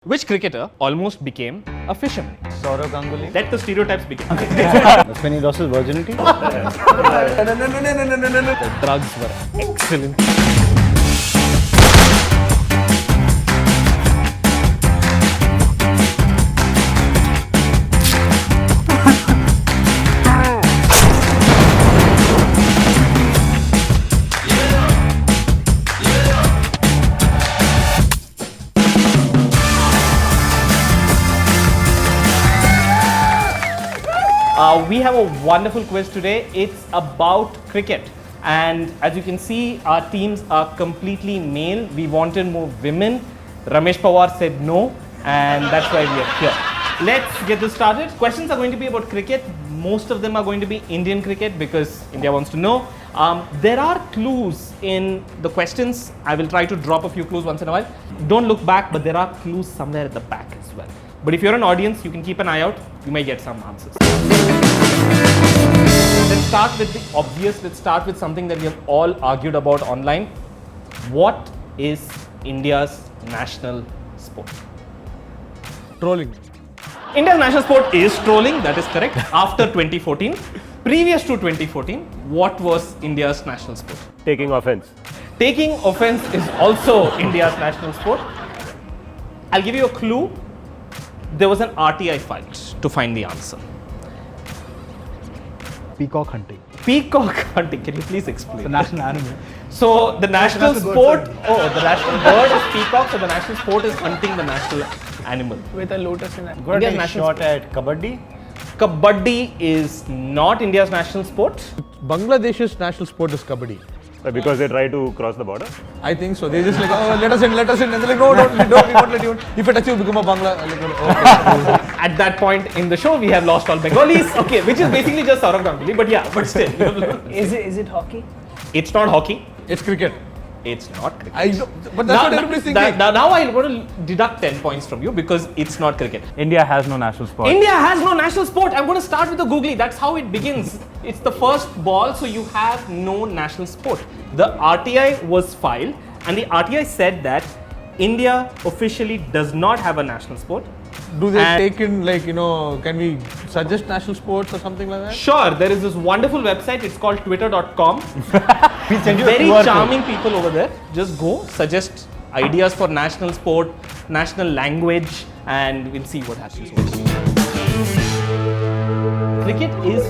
Which cricketer almost became a fisherman? Saurav Ganguly. Let the stereotypes begin. That's when he lost his virginity. The drugs were excellent. We have a wonderful quiz today. It's about cricket. And as you can see, our teams are completely male. We wanted more women. Ramesh Pawar said no, and that's why we are here. Let's get this started. Questions are going to be about cricket. Most of them are going to be Indian cricket because India wants to know. There are clues in the questions. I will try to drop a few clues once in a while. Don't look back, but there are clues somewhere at the back as well. But if you're an audience, you can keep an eye out. You may get some answers. Let's start with the obvious. Let's start with something that we have all argued about online. What is India's national sport? Trolling. India's national sport is trolling. That is correct. After 2014. Previous to 2014, what was India's national sport? Taking offense. Taking offense is also India's national sport. I'll give you a clue. There was an RTI fight to find the answer. Peacock hunting. Peacock hunting. Can you please explain? The national animal. So the national sport. The national bird is peacock. So the national sport is hunting the national animal. With a lotus in it. Got India's a national shot at Kabaddi. Kabaddi is not India's national sport. Bangladesh's national sport is kabaddi. Because they try to cross the border. I think so. They just like, oh, let us in. And they're like, no, we won't let you in. If it touches you, become a Bangla. Like, okay. At that point in the show, we have lost all Bengalis. Okay, which is basically just Saurav Ganguly. But yeah, but still. Is it hockey? It's not hockey. It's cricket. It's not cricket. I know, but that's what everybody's thinking. Now I'm going to deduct 10 points from you because it's not cricket. India has no national sport. India has no national sport. I'm going to start with the googly. That's how it begins. It's the first ball, so you have no national sport. The RTI was filed, and the RTI said that India officially does not have a national sport. Do they And- take in, like, can we suggest national sports or something like that? Sure, there is this wonderful website. It's called twitter.com. We'll send you a Very QR code. charming people over there. Just go, suggest ideas for national sport, national language, and we'll see what happens. Cricket is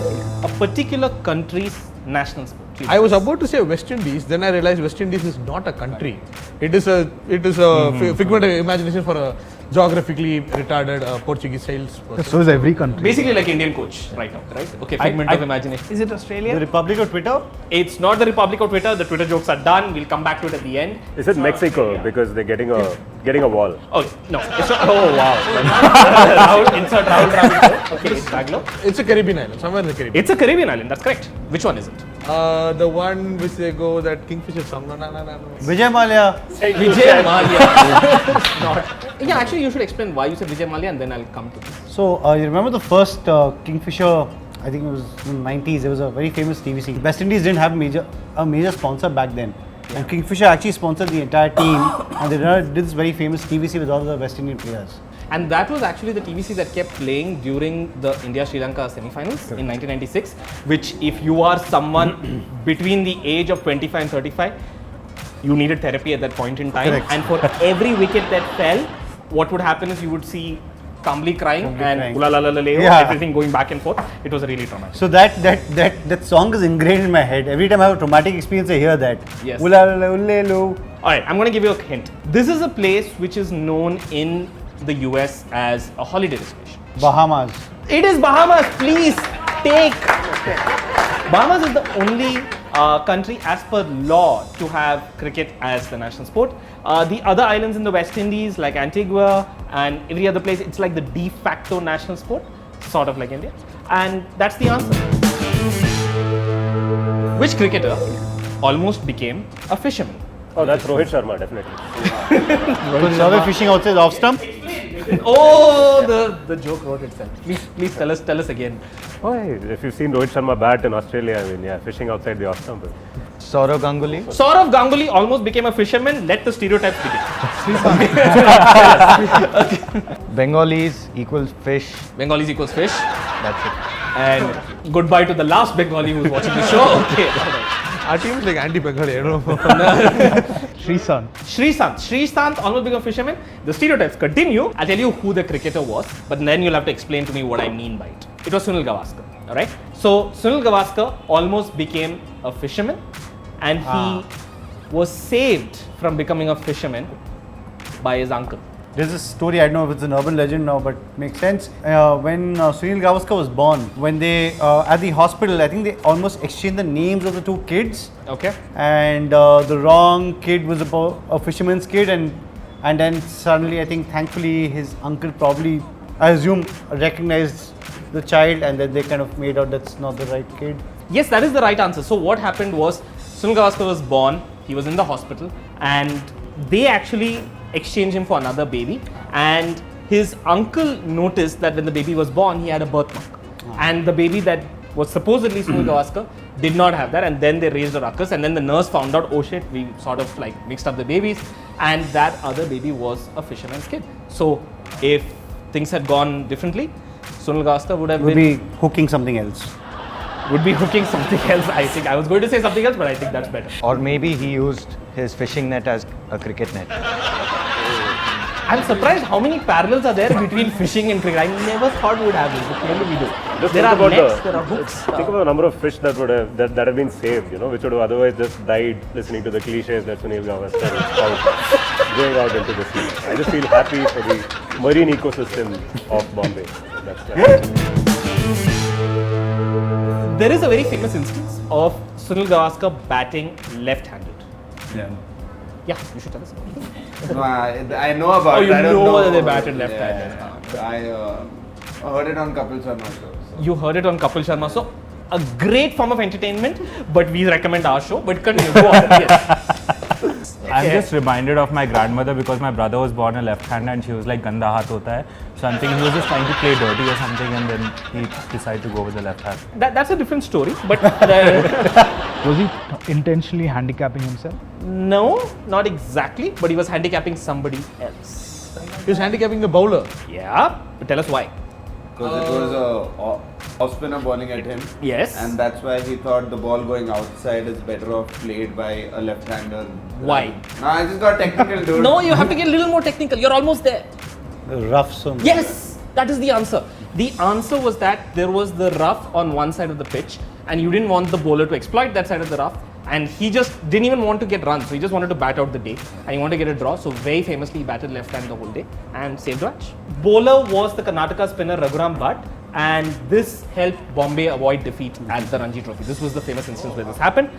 a particular country's national sport. I was about to say West Indies, then I realized West Indies is not a country. It is a figment of imagination for a geographically retarded Portuguese salesperson. So is every country. Basically like Indian coach right now, right? Okay, figment of imagination. Is it Australia? The Republic of Twitter? It's not the Republic of Twitter. The Twitter jokes are done. We'll come back to it at the end. Is it Mexico? Because they're getting a wall. Oh, no. It's not. Oh, wow. Insert Rahul Dravid. Okay, it's Bangalore. It's a Caribbean island, somewhere in the Caribbean. It's a Caribbean island. That's correct. Which one is it? The one which they go that Kingfisher song. No. Vijay Mallya. Vijay Mallya. Not. Yeah, actually, you should explain why you said Vijay Mallya, and then I'll come to this. So you remember the first Kingfisher? I think it was in the 90s. It was a very famous TVC. West Indies didn't have a major sponsor back then, and Kingfisher actually sponsored the entire team, and they did this very famous TVC with all the West Indian players. And that was actually the TVC that kept playing during the India-Sri Lanka semi-finals in 1996, which if you are someone between the age of 25 and 35, you needed therapy at that point in time. Correct. And for every wicket that fell, what would happen is you would see Kambli crying and everything going back and forth. It was really traumatic. So that song is ingrained in my head. Every time I have a traumatic experience, I hear that. Yes. Ullalala. Alright, I'm going to give you a hint. This is a place which is known in the US as a holiday destination. Bahamas. It is Bahamas. Please take. Bahamas is the only country as per law to have cricket as the national sport. The other islands in the West Indies like Antigua and every other place, it's like the de facto national sport, sort of like India. And that's the answer. Which cricketer almost became a fisherman? Oh, that's Rohit Sharma, definitely. So now we're fishing outside the off stump. Oh, the joke wrote itself. Please tell us again. Oh, hey, if you've seen Rohit Sharma bat in Australia, I mean, yeah, fishing outside the off stump. Saurav Ganguly. Saurav Ganguly almost became a fisherman. Let the stereotypes begin. Bengalis equals fish. Bengalis equals fish. That's it. And goodbye to the last Bengali who's watching the show. Okay. Our team is like anti-Bengali, I don't know. Srishant. Srishant almost became a fisherman. The stereotypes continue. I'll tell you who the cricketer was, but then you'll have to explain to me what I mean by it. It was Sunil Gavaskar. Alright? So Sunil Gavaskar almost became a fisherman, and he was saved from becoming a fisherman by his uncle. There's a story, I don't know if it's an urban legend now, but makes sense. When Sunil Gavaskar was born, when they, at the hospital, I think they almost exchanged the names of the two kids. Okay? And the wrong kid was a fisherman's kid, and then suddenly, I think, thankfully, his uncle probably, I assume, recognized the child, and then they kind of made out that's not the right kid. Yes, that is the right answer. So what happened was, Sunil Gavaskar was born, he was in the hospital, and they actually exchanged him for another baby, and his uncle noticed that when the baby was born, he had a birthmark. And the baby that was supposedly Sunil Gavaskar did not have that, and then they raised a ruckus, and then the nurse found out, oh shit, we sort of like mixed up the babies, and that other baby was a fisherman's kid. So if things had gone differently, Sunil Gavaskar would have Would be hooking something else. would be hooking something else. I think I was going to say something else, but I think that's better. Or maybe he used his fishing net as a cricket net. I'm surprised how many parallels are there between fishing and cricket. I never thought we would have this, but clearly we do. Just There think are about nets, there are hooks. Think about the number of fish that would have that have been saved, which would have otherwise just died listening to the cliches that Sunil Gavaskar is going out into the sea. I just feel happy for the marine ecosystem of Bombay. That's There is a very famous instance of Sunil Gavaskar batting left-handed. Yeah. Yeah, you should tell us about it. No, I know about Oh, it. you I don't know know whether they batted left-handed. Yeah. I heard it on Kapil Sharma show. So. You heard it on Kapil Sharma. So, a great form of entertainment, but we recommend our show. But continue, go on. Yes. I'm just reminded of my grandmother because my brother was born a left-hander and she was like ganda haath hota hai. So I'm thinking he was just trying to play dirty or something and then he decided to go with the left hand. That's a different story. But Was he intentionally handicapping himself? no, not exactly. But he was handicapping somebody else. He was handicapping the bowler. Yeah, but tell us why. Because it was a off spinner bowling at him. Yes. And that's why he thought the ball going outside is better off played by a left-hander. Why? No, I just got technical, dude. No, you have to get a little more technical. You're almost there. Rough so much. Yes, that is the answer. The answer was that there was the rough on one side of the pitch, and you didn't want the bowler to exploit that side of the rough, and he just didn't even want to get runs, so he just wanted to bat out the day, and he wanted to get a draw. So very famously, he batted left hand the whole day and saved the match. Bowler was the Karnataka spinner Raghuram Bhatt, and this helped Bombay avoid defeat at the Ranji Trophy. This was the famous instance where this happened.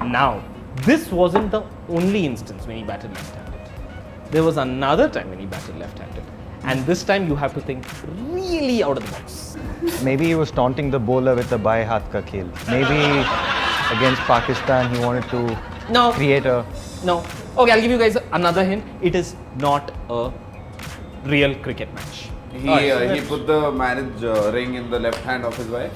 Now, this wasn't the only instance when he batted left-handed. There was another time when he batted left-handed. And this time you have to think really out of the box. Maybe he was taunting the bowler with a bhai haath ka khel. Maybe against Pakistan he wanted to No, create a... no. Okay, I'll give you guys another hint. It is not a real cricket match. He put the marriage ring in the left hand of his wife.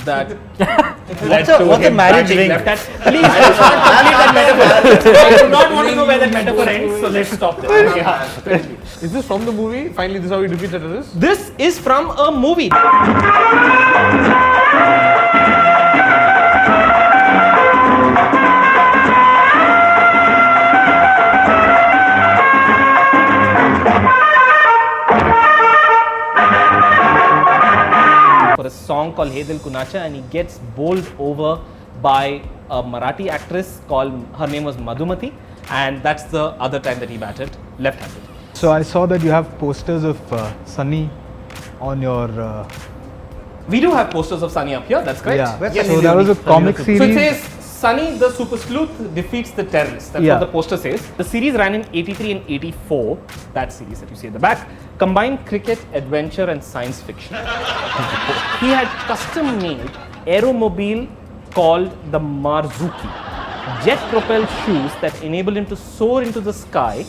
That What's a marriage ring? Left hand. Please, let's not complete that metaphor. I do not want to know where that metaphor ends, so let's stop there. Yeah. Is this from the movie? Finally, this is how he defeated terrorists? This is from a movie. For a song called Hey Dil Kunacha, and he gets bowled over by a Marathi actress called, her name was Madhumati, and that's the other time that he batted left-handed. So I saw that you have posters of Sunny on your. We do have posters of Sunny up here, that's correct. Yeah. Yes. So there was a comic series. So it says Sunny the Super Sleuth defeats the terrorists. That's Yeah. what the poster says. The series ran in 83 and 84. That series that you see at the back combined cricket, adventure, and science fiction. He had custom-made aeromobile called the Marzuki, jet-propelled shoes that enabled him to soar into the sky,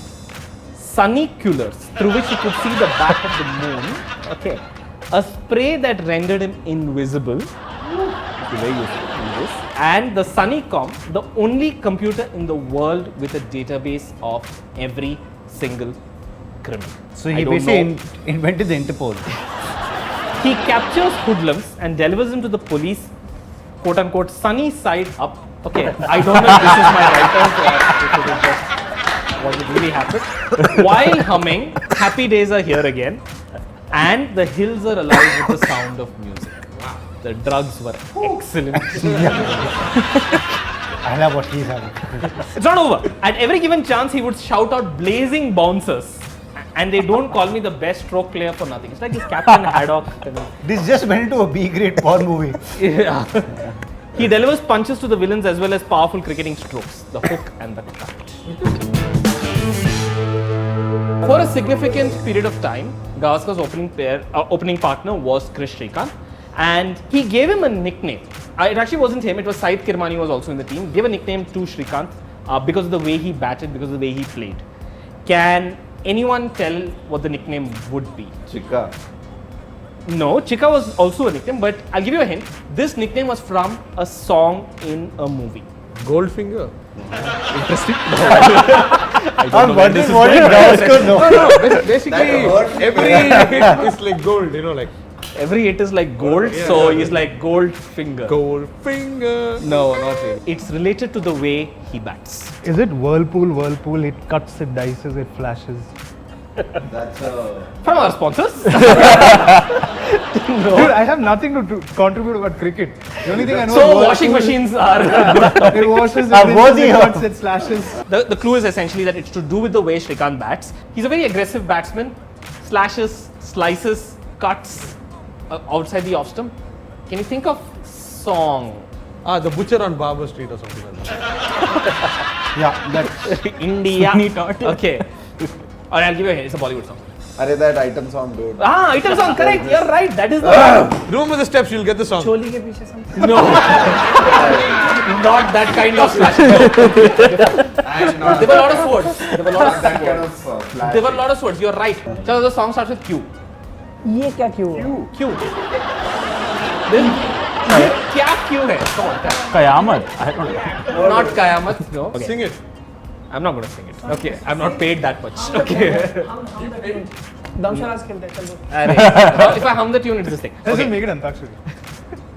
sunniculars through which he could see the back of the moon. Okay. A spray that rendered him invisible. be very useful in this. And the Sunnycom, the only computer in the world with a database of every single criminal. So I he don't basically know. invented the Interpol. He captures hoodlums and delivers them to the police, quote unquote, sunny side up. Okay, I don't know if this is my writers or if it is just what would really happen. While humming, happy days are here again, and the hills are alive with the sound of music. Wow. The drugs were excellent. I love what he's having. It's not over. At every given chance, he would shout out blazing bouncers. And they don't call me the best stroke player for nothing. It's like this Captain Haddock. This just went into a B-grade porn movie. Yeah. He delivers punches to the villains as well as powerful cricketing strokes, the hook and the cut. For a significant period of time, Gavaskar's opening partner was Chris Srikanth, and he gave him a nickname. It actually wasn't him, it was Saeed Kirmani who was also in the team. Gave a nickname to Srikanth because of the way he batted, because of the way he played. Can anyone tell what the nickname would be? Chika. No, Chika was also a nickname, but I'll give you a hint. This nickname was from a song in a movie. Goldfinger. Interesting. I'm wondering what did Gavaskar know? No, basically every hit is like gold, you know, like Every hit is like gold, so he's like Goldfinger. Goldfinger. No, not really. It's related to the way he bats. Is it Whirlpool? It cuts, it dices, it flashes. That's a. From our sponsors. Dude, I have nothing to contribute about cricket. The only thing I know So is washing Whirlpool. machines are It washes, it worthy rinses, it of- cuts, it slashes. the clue is essentially that it's to do with the way Srikanth bats. He's a very aggressive batsman. Slashes, slices, cuts outside the off stump. Can you think of song? The butcher on Barber Street or something like that. Yeah, that's India. Okay. Or I'll give you a hint. It's a Bollywood song. Arey, that item song, dude. Ah, item song. Correct. You're right. That is the one. Remember the steps, you'll get the song. No. Not that kind of slashing. And not There were a lot of swords. There were a lot of that kind swords. of flash. There were a lot of swords. You're right. So the song starts with Q. ये क्या क्यों है? Q. Then क्या क्यों है? Come on, tell. Kayamat. I don't know. Not Kayamat. No. Okay. Sing it. I'm not going to sing it. Okay. I'm not paid that much. Okay. Dumb charades खेलते हैं चलो. Arey. If I hum the tune, it's this thing. Let's just Okay. make it Antakshari.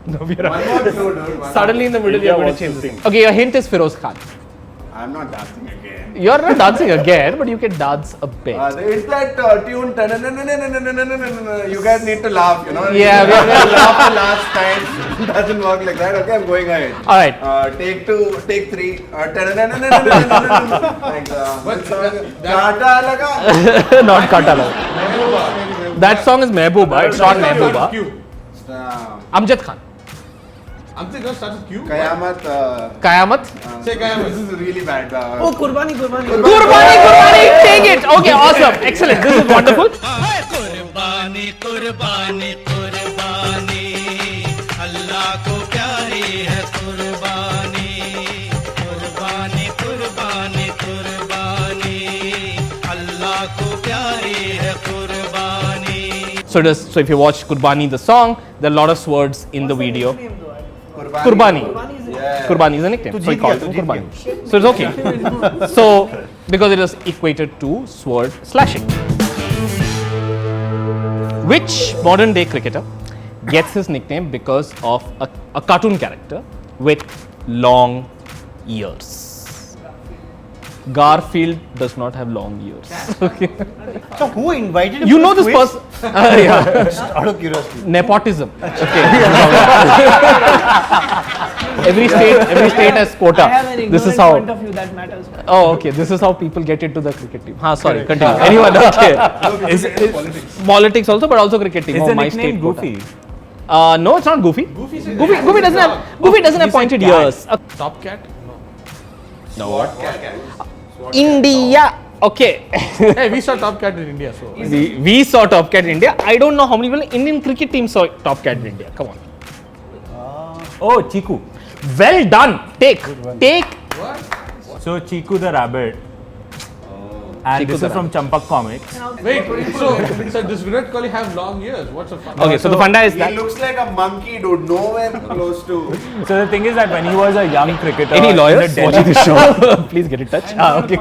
No, we are One more clue, dude. One Suddenly in the middle, you're going to wants change to the sing. thing. Okay, your hint is Feroz Khan. I'm not dancing again. You're not dancing again, but you can dance a bit. It's that tune. You guys need to laugh, you know. Yeah, we are laugh the last time. Doesn't work like that. Okay, I'm going ahead. All right. Take 2, take 3. Thanks. Kata laga. Not Katala. That song is Mehbooba. It's not Mehbooba. Q. Amjad Khan. I'm thinking it starts with Q. Kayamat. Kayamat. Say Kayamat. This is really bad. ओ कुर्बानी कुर्बानी. Kurbani, take it. Okay, awesome. Excellent. This is wonderful. कुर्बानी कुर्बानी कुर्बानी अल्लाह को प्यारी है कुर्बानी कुर्बानी कुर्बानी कुर्बानी अल्लाह को प्यारी है कुर्बानी. So if you watch Kurbani the song, there are a lot of swords in the video. Kurbani. Yeah. Kurbani is a nickname. So he called him Kurbani. So it's okay. So because it is equated to sword slashing. Which modern day cricketer gets his nickname because of a cartoon character with long ears? Garfield does not have long ears. Okay. so who invited him? You to know this quiz? person. Yeah. Just out of curiosity. Nepotism. Okay. every state has quota. I have an This is ignorant how. point of view that matters. Oh, okay. This is how people get into the cricket team. Continue. Anyone? Okay. Politics also, but also cricket team. Is Oh, the my nickname state quota. Goofy? No, it's not Goofy. Goofy doesn't have pointed ears. Top cat? No. No. India. Okay. Hey, we saw Top Cat in India, so. we saw Top Cat in India. I don't know how many people Indian cricket team saw Top Cat in India. Come on. Oh, Chiku. Well done. Take. So Chiku the rabbit. And Chiku this the is from Champak Comics. Wait, so does Virat Kohli have long ears? What's the fun? Okay, so the funda is He that. looks like a monkey, dude. Nowhere close to. So the thing is that when he was a young cricketer, Any in lawyers the Delhi- watching this show? Please get in touch. Okay.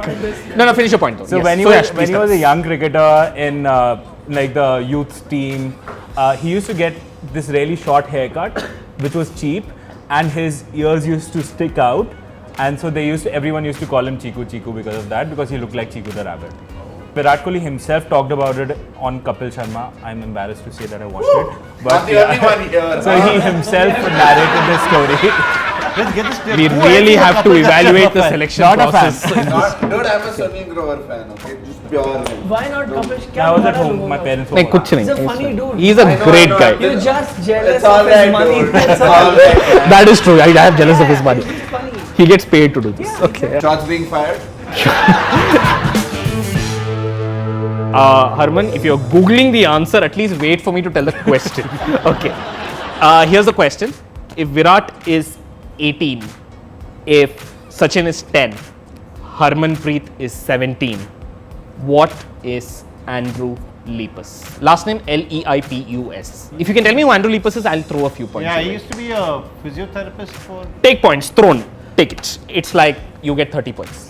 No, finish your point though. So Yes. when he Yash, was please a tell. young cricketer in like the youth team, he used to get this really short haircut, which was cheap, and his ears used to stick out, and so everyone used to call him Chiku Chiku because of that, because he looked like Chiku the rabbit. Virat Kohli himself talked about it on Kapil Sharma. I'm embarrassed to say that I watched it, Not the only one here. so he himself narrated the story. Let's get this clear. We Who really actually have to Kapil Sharma evaluate the fan? selection Not a fan. process. Dude, I'm a Sunil Grover fan, okay? Just pure. Why not Kapish? I was at home. My parents were Like, kuch He's a nahi. funny dude. He's a I know, great I know, guy. I know. You're just jealous It's all of his right, money. dude. That's It's all. all right. That is true. I am jealous of his money. He's funny. He gets paid to do this. Okay. Shots being fired. Harman, if you're googling the answer, at least wait for me to tell the question. Okay. Here's the question: if Virat is 18, if Sachin is 10, Harmanpreet is 17, what is Andrew Lepus? Last name Leipus. If you can tell me who Andrew Lepus is, I'll throw a few points. Yeah, your he way. used to be a physiotherapist for. Take points, thrown, take it. It's like you get 30 points.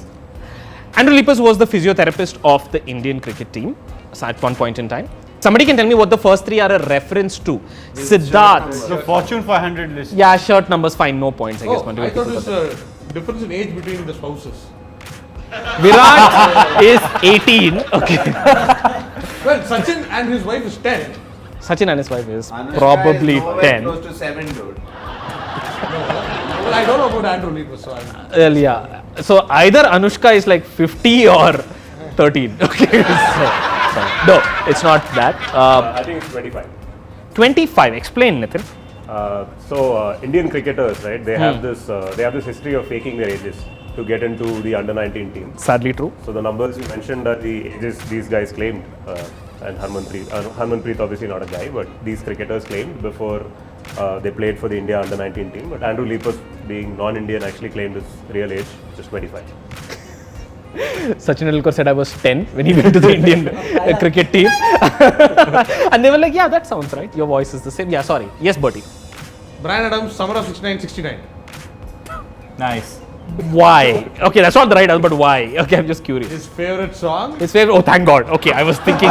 Andrew Lepus was the physiotherapist of the Indian cricket team at one point in time. Somebody can tell me what the first three are a reference to. Siddharth. The Fortune 500 list. Yeah, shirt numbers fine, no points, I guess. Oh, I thought it was a difference in age between the spouses. Virat is 18. Okay. Well, Sachin and his wife is 10. Sachin and his wife is Anushka probably is nowhere 10. close to 7, dude. Well, I don't know about Andrew Lepus, so I'm... Well, yeah. So either Anushka is like 50 or 13. Okay. No, it's not that. I think it's 25. 25. Explain, Nitin. Indian cricketers, right? They have this history of faking their ages to get into the under-19 team. Sadly true. So the numbers you mentioned are the ages these guys claimed, and Harmanpreet obviously not a guy, but these cricketers claimed before they played for the India under-19 team. But Andrew Lepus, being non-Indian, actually claimed his real age, which is 25. Sachin Tendulkar said I was 10 when he went to the Indian cricket team. And they were like, yeah, that sounds right. Your voice is the same. Yeah, sorry. Yes, Bertie. Brian Adams, summer of 69-69. Nice. Why? Okay, that's not the right answer, but why? Okay, I'm just curious. His favorite song? His favorite? Oh, thank God. Okay, I was thinking.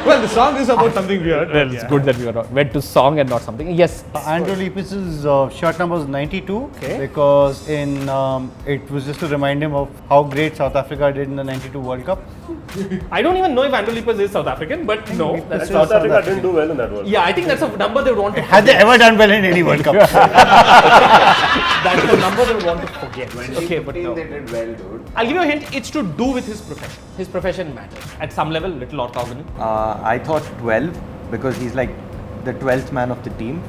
Well, the song is about something weird. Well, it's good that we went to song and not something. Yes. Andrew Lepus's shirt number was 92 Okay. because it was just to remind him of how great South Africa did in the 92 World Cup. I don't even know if Andrew Lepus is South African, but no. Lepus That's is not South Africa didn't do well in that World Cup. Yeah, I think that's a number they would want to Had they ever done well in any World Cup? That's a number they would want to forget. Okay, but 2015 no. they did well, dude. I'll give you a hint. It's to do with his profession. His profession matters. At some level, little orthogonal. I thought 12 because he's like the 12th man of the team.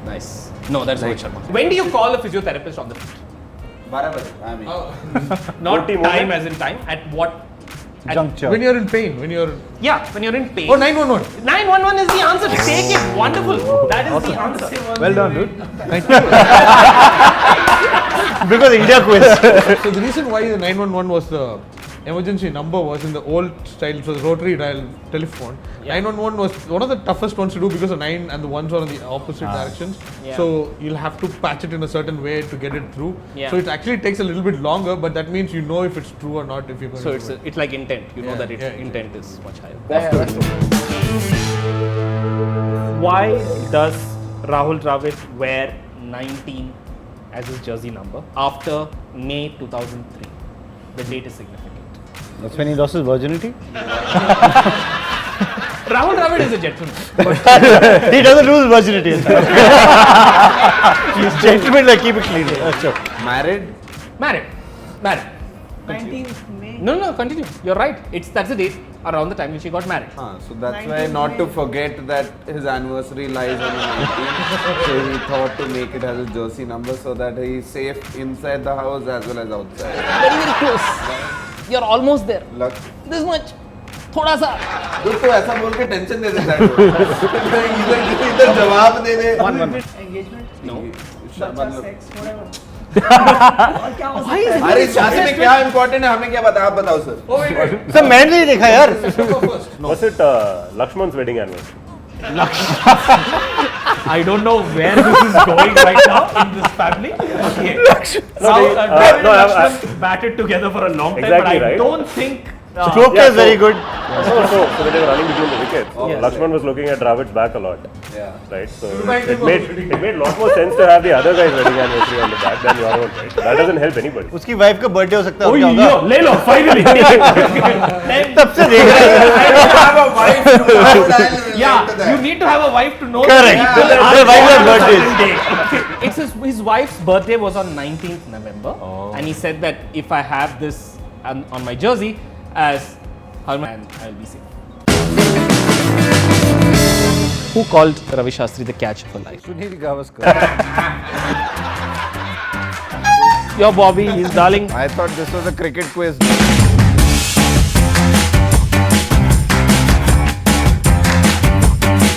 Nice. No, that's Like- Rohit Sharma. When do you call a physiotherapist on the field? Barabar, I mean. Not team time moment? as in time. At what? At- Juncture. When you're in pain, when you're... Yeah, when you're in pain. Oh, 911. 911 is the answer. Take it. Wonderful. That is the answer. Well done, dude. Because India quiz. So the reason why the 911 was the emergency number was in the old style, it was rotary dial telephone. 911 was one of the toughest ones to do because the 9 and the 1s are in the opposite directions. Yeah. So you'll have to patch it in a certain way to get it through. Yeah. So it actually takes a little bit longer, but that means you know if it's true or not if you're going So to it's do it. it's like intent. You know Yeah, that its yeah, intent is much higher. That's good. Why does Rahul Dravid wear 19 as his jersey number after May 2003? The date is significant. That's when he lost his virginity. Rahul Dravid is a gentleman. He doesn't lose his virginity. He's gentleman, like keep it clean. Sure. Married? Married. 19th May. No, continue. You're right. That's the date around the time when she got married. So that's why 19th not to May. forget that his anniversary lies on the 19th. So he thought to make it as a jersey number so that he's safe inside the house as well as outside. Very, very close. You're almost there. Luck. This much. थोड़ा सा. दुख तो ऐसा बोल के tension दे देता है इधर जवाब दे दे One. Engagement? No. Bacha, sex, whatever. अरे शादी में क्या इम्पोर्टेंट है हमें क्या पता आप बताओ सर. सर मैंने नहीं देखा यार. Was it Lakshman's wedding anniversary? I don't know where this is going right now in this family. Okay. Now, Dravid and Lakshman batted together for a long time, Exactly, but I right? don't think. Stroke Yeah, is very good. So when they were running between the wickets, Yes. Lakshman was looking at Dravid's back a lot. Yeah. Right? So it made a lot more sense to have the other guy's wedding anniversary on the back than your own, right? That doesn't help anybody. उसकी wife का birthday हो सकता है. Oh, क्या होगा? yo, ले लो, finally. तब से देख रहे हैं. Yeah, you need to have a wife to know. Correct. that people Yeah. are The wife born has on a birthdays. certain day. It's his wife's birthday was on 19th November, and he said that if I have this on my jersey as Harman, I'll be safe. Who called Ravi Shastri the catch of a life? Sunil Gavaskar. Your Bobby, his darling. I thought this was a cricket quiz.